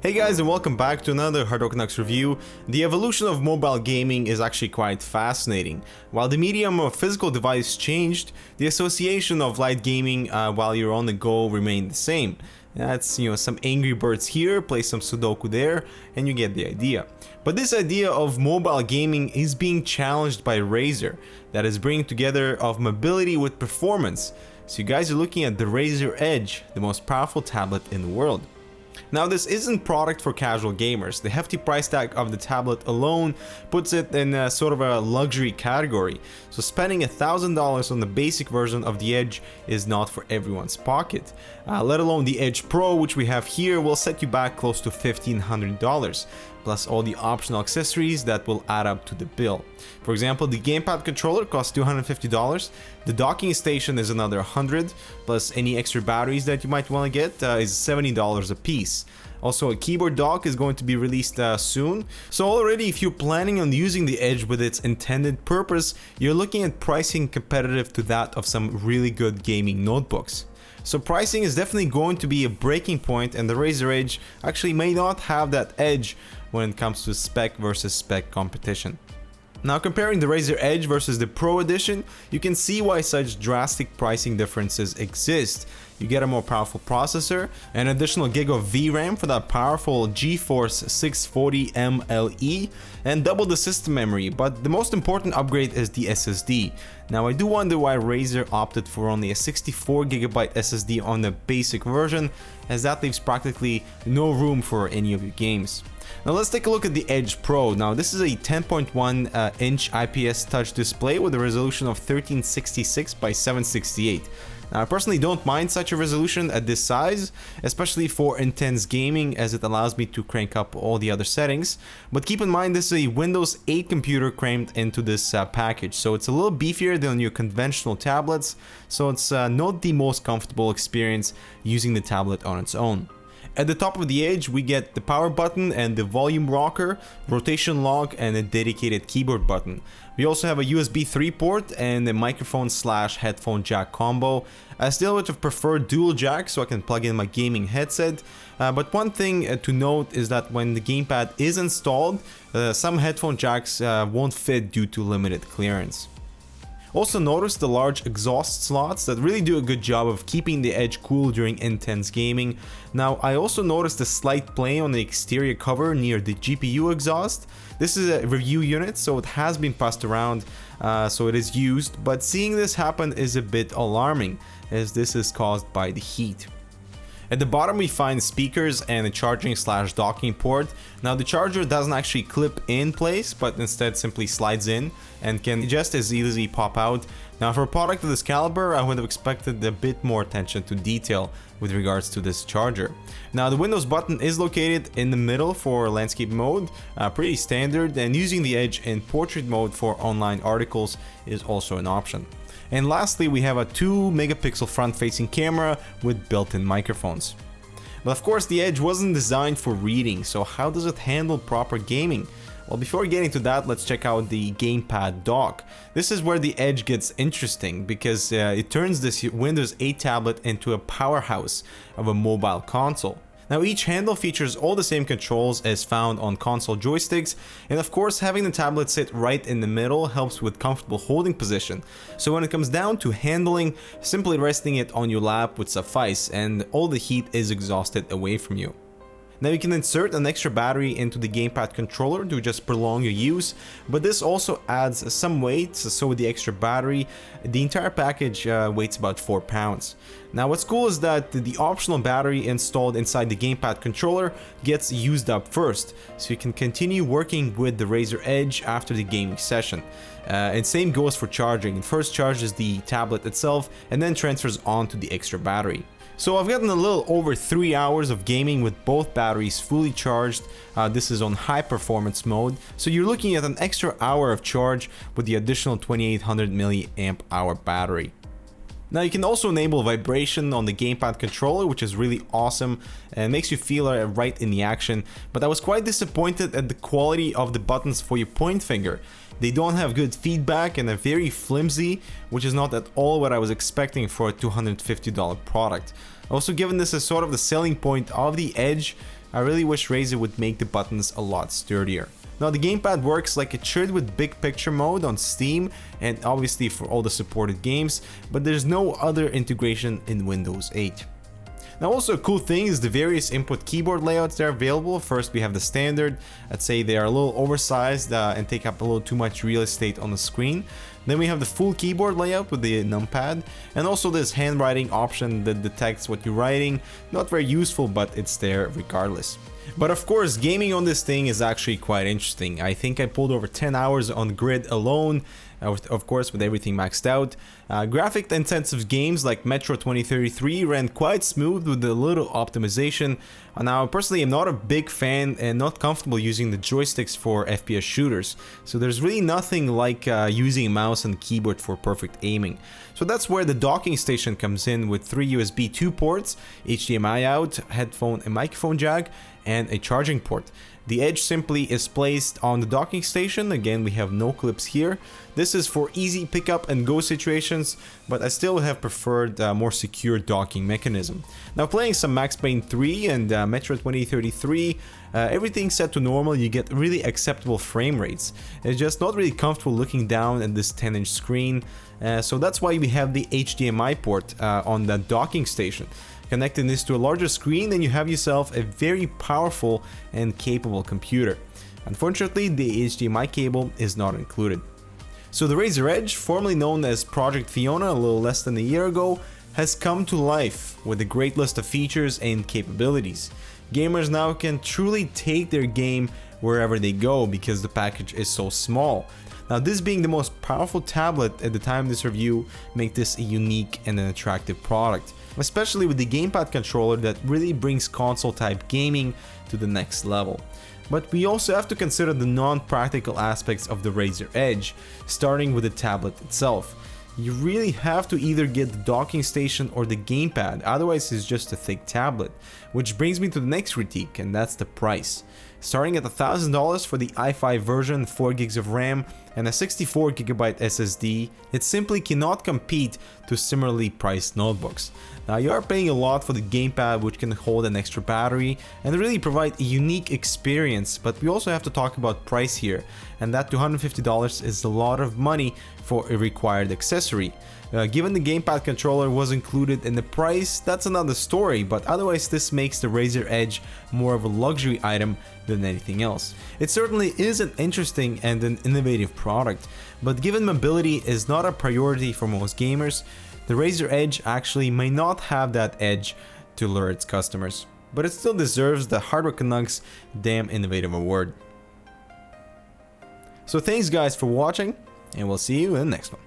Hey guys, and welcome back to another Canucks review. The evolution of mobile gaming is actually quite fascinating. While the medium of physical device changed, the association of light gaming while you're on the go remained the same. That's, some Angry Birds here, play some Sudoku there, and you get the idea. But this idea of mobile gaming is being challenged by Razer, that is bringing together of mobility with performance. So you guys are looking at the Razer Edge, the most powerful tablet in the world. Now, this isn't product for casual gamers. The hefty price tag of the tablet alone puts it in a sort of a luxury category. So spending $1,000 on the basic version of the Edge is not for everyone's pocket. Let alone the Edge Pro, which we have here, will set you back close to $1,500. Plus all the optional accessories that will add up to the bill. For example, the Gamepad controller costs $250, the docking station is another $100, plus any extra batteries that you might want to get is $70 a piece. Also, a keyboard dock is going to be released soon. So already, if you're planning on using the Edge with its intended purpose, you're looking at pricing competitive to that of some really good gaming notebooks. So pricing is definitely going to be a breaking point, and the Razer Edge actually may not have that edge when it comes to spec versus spec competition. Now, comparing the Razer Edge versus the Pro Edition, you can see why such drastic pricing differences exist. You get a more powerful processor, an additional gig of VRAM for that powerful GeForce 640 MLE, and double the system memory, but the most important upgrade is the SSD. Now, I do wonder why Razer opted for only a 64GB SSD on the basic version, as that leaves practically no room for any of your games. Now let's take a look at the Edge Pro. Now this is a 10.1 inch IPS touch display with a resolution of 1366 by 768. Now I personally don't mind such a resolution at this size, especially for intense gaming, as it allows me to crank up all the other settings. But keep in mind, this is a Windows 8 computer crammed into this package, so it's a little beefier than your conventional tablets, so it's not the most comfortable experience using the tablet on its own. At the top of the Edge, we get the power button and the volume rocker, rotation lock, and a dedicated keyboard button. We also have a USB 3 port and a microphone/headphone jack combo. I still would have preferred dual jack so I can plug in my gaming headset. But one thing to note is that when the gamepad is installed, some headphone jacks won't fit due to limited clearance. Also notice the large exhaust slots that really do a good job of keeping the Edge cool during intense gaming. Now, I also noticed a slight play on the exterior cover near the GPU exhaust. This is a review unit, so it has been passed around, so it is used, but seeing this happen is a bit alarming, as this is caused by the heat. At the bottom we find speakers and a charging/docking port. Now the charger doesn't actually clip in place, but instead simply slides in and can just as easily pop out. Now for a product of this caliber, I would have expected a bit more attention to detail with regards to this charger. Now the Windows button is located in the middle for landscape mode, pretty standard, and using the Edge in portrait mode for online articles is also an option. And lastly, we have a 2-megapixel front-facing camera with built-in microphones. But of course, the Edge wasn't designed for reading, so how does it handle proper gaming? Well, before getting to that, let's check out the Gamepad dock. This is where the Edge gets interesting, because it turns this Windows 8 tablet into a powerhouse of a mobile console. Now each handle features all the same controls as found on console joysticks, and of course having the tablet sit right in the middle helps with comfortable holding position. So when it comes down to handling, simply resting it on your lap would suffice, and all the heat is exhausted away from you. Now you can insert an extra battery into the Gamepad controller to just prolong your use, but this also adds some weight, so with the extra battery, the entire package weighs about 4 pounds. Now what's cool is that the optional battery installed inside the Gamepad controller gets used up first, so you can continue working with the Razer Edge after the gaming session. And same goes for charging. It first charges the tablet itself and then transfers on to the extra battery. So I've gotten a little over 3 hours of gaming with both batteries fully charged. This is on high performance mode, so you're looking at an extra hour of charge with the additional 2800 mAh battery. Now you can also enable vibration on the Gamepad controller, which is really awesome and makes you feel right in the action, but I was quite disappointed at the quality of the buttons for your point finger. They don't have good feedback and are very flimsy, which is not at all what I was expecting for a $250 product. Also, given this is sort of the selling point of the Edge, I really wish Razer would make the buttons a lot sturdier. Now the gamepad works like it should with big picture mode on Steam and obviously for all the supported games, but there's no other integration in Windows 8. Now also a cool thing is the various input keyboard layouts that are available. First we have the standard. I'd say they are a little oversized and take up a little too much real estate on the screen. Then we have the full keyboard layout with the numpad, and also this handwriting option that detects what you're writing. Not very useful, but it's there regardless. But of course, gaming on this thing is actually quite interesting. I think I pulled over 10 hours on Grid alone, of course with everything maxed out. Graphic intensive games like Metro 2033 ran quite smooth with a little optimization. Now personally I'm not a big fan and not comfortable using the joysticks for FPS shooters, so there's really nothing like using a mouse and keyboard for perfect aiming. So that's where the docking station comes in with 3 USB 2 ports, HDMI out, headphone and microphone jack, and a charging port. The Edge simply is placed on the docking station. Again, we have no clips here. This is for easy pick up and go situations, but I still would have preferred a more secure docking mechanism. Now playing some Max Payne 3 and Metro 2033, everything set to normal, you get really acceptable frame rates. It's just not really comfortable looking down at this 10-inch screen, so that's why we have the HDMI port on the docking station. Connecting this to a larger screen, then you have yourself a very powerful and capable computer. Unfortunately, the HDMI cable is not included. So the Razer Edge, formerly known as Project Fiona a little less than a year ago, has come to life with a great list of features and capabilities. Gamers now can truly take their game wherever they go because the package is so small. Now this being the most powerful tablet at the time of this review make this a unique and an attractive product, especially with the gamepad controller that really brings console type gaming to the next level. But we also have to consider the non-practical aspects of the Razer Edge, starting with the tablet itself. You really have to either get the docking station or the gamepad, otherwise it's just a thick tablet. Which brings me to the next critique, and that's the price. Starting at $1,000 for the i5 version, 4 gigs of RAM and a 64GB SSD, it simply cannot compete to similarly priced notebooks. Now you are paying a lot for the gamepad, which can hold an extra battery and really provide a unique experience, but we also have to talk about price here, and that $250 is a lot of money for a required accessory. Given the gamepad controller was included in the price, that's another story, but otherwise this makes the Razer Edge more of a luxury item than anything else. It certainly is an interesting and an innovative product, but given mobility is not a priority for most gamers, the Razer Edge actually may not have that edge to lure its customers, but it still deserves the Hardware Canucks Damn Innovative Award. So thanks guys for watching, and we'll see you in the next one.